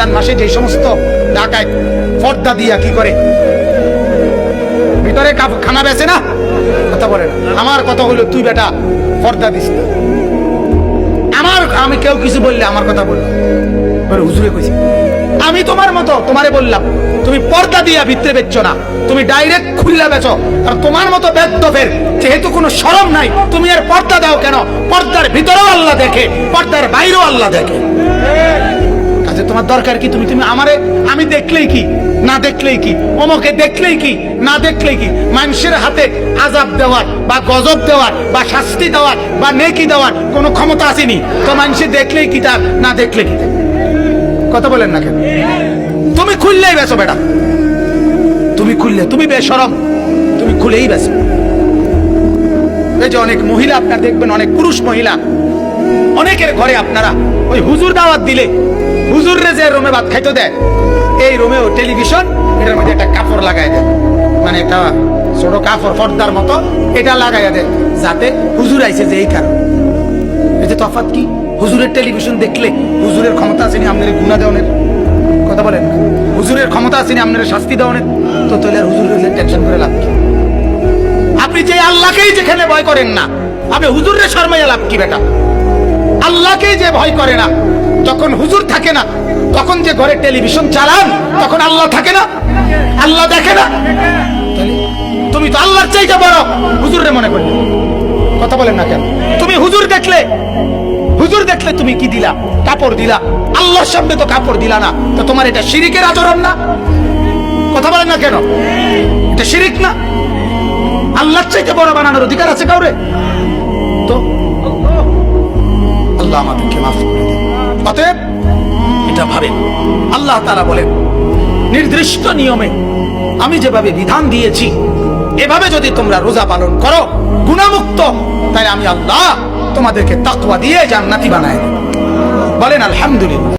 রমজান মাসে যে সমস্ত ঢাকায় পর্দা দিয়া কি করে ভিতরে খানা বেচে না, কথা বলে না। আমার কথা হলো তুই বেটা পর্দা দিস না। আমি কেউ কিছু বললে আমার কথা বললো, হুজুরে কইছি আমি তোমার মতো তোমারে বললাম তুমি পর্দা দিয়া ভিতরে বেচছো না, তুমি ডাইরেক্ট খুললা বেচো। আর তোমার মতো বেদফের যেহেতু কোনো শরম নাই, তুমি আর পর্দা দাও কেন? পর্দার ভিতরেও আল্লাহ দেখে, পর্দার বাইরেও আল্লাহ দেখে। কাজে তোমার দরকার কি? তুমি আমারে আমি দেখলেই কি না দেখলেই কি, অমকে দেখলেই কি না দেখলেই কি, মানুষের হাতে আযাব দেওয়ার বা গজব দেওয়ার বা শাস্তি দেওয়ার বা নেকি দেওয়ার কোনো ক্ষমতা আসেনি। তো মানুষে দেখলেই কি তার, না দেখলে কি? কথা বলেন না কেন? তুমি খুললেই বেচো বেটা, তুমি খুললে, তুমি বেশরম, তুমি খুলেই বেচো। এই যে অনেক মহিলা আপনারা দেখবেন, অনেক পুরুষ মহিলা, অনেকের ঘরে আপনারা ওই হুজুর দাওয়াত দিলে হুজুররে যে রুমে ভাত খাইতে দেয়, এই রুমেও টেলিভিশন, এটার মধ্যে একটা কাপড় লাগাই দেয়, মানে একটা ছোট কাপড় পর্দার মতো এটা লাগাইয়া দেয়, যাতে হুজুর আইছে যে এই কারণ। এই যে তফাৎ কি? হুজুরের টেলিভিশন দেখলে হুজুরের ক্ষমতা আসেনি আপনাদের গুনাহ দেওয়ানের, কথা বলেন না? হুজুরের ক্ষমতা আসেনি আপনাদের শাস্তি দেওয়ানের, তো তাহলে আর হুজুরের টেনশন করে লাভ কি? আপনি যে আল্লাহকেই যেখানে ভয় করেন না, আপনি হুজুরের শর্মাইয়া লাভ কি বেটা? আল্লাহকেই যে ভয় করে না, যখন হুজুর থাকে না, তখন যে ঘরে টেলিভিশন চালান, তখন আল্লাহ থাকে না? আল্লাহ দেখে না? তুমি তো আল্লাহর চাইতে বড় হুজুরে মনে করলে, কথা বলেন না কেন? তুমি হুজুর দেখলে তুমি কি দিলা? কাপড় দিলা। আল্লাহর সামনে তো কাপড় দিলা না, তো তোমার এটা শিরিকের আচরণ না? কথা বলেন না কেন? এটা শিরিক না? আল্লাহর চাইতে বড় বানানোর অধিকার আছে কাউরে? তো আল্লাহ আমাদেরকে মাফ করে দিন। অতএব এটা ভাবেন, আল্লাহ তাআলা বলেন নির্দিষ্ট নিয়মে আমি যেভাবে বিধান দিয়েছি এভাবে যদি তোমরা রোজা পালন করো গুনাহমুক্ত, তাই আমি আল্লাহ তোমাদেরকে তাকওয়া দিয়ে জান্নাতি বানায় দেব। বলেন আলহামদুলিল্লাহ।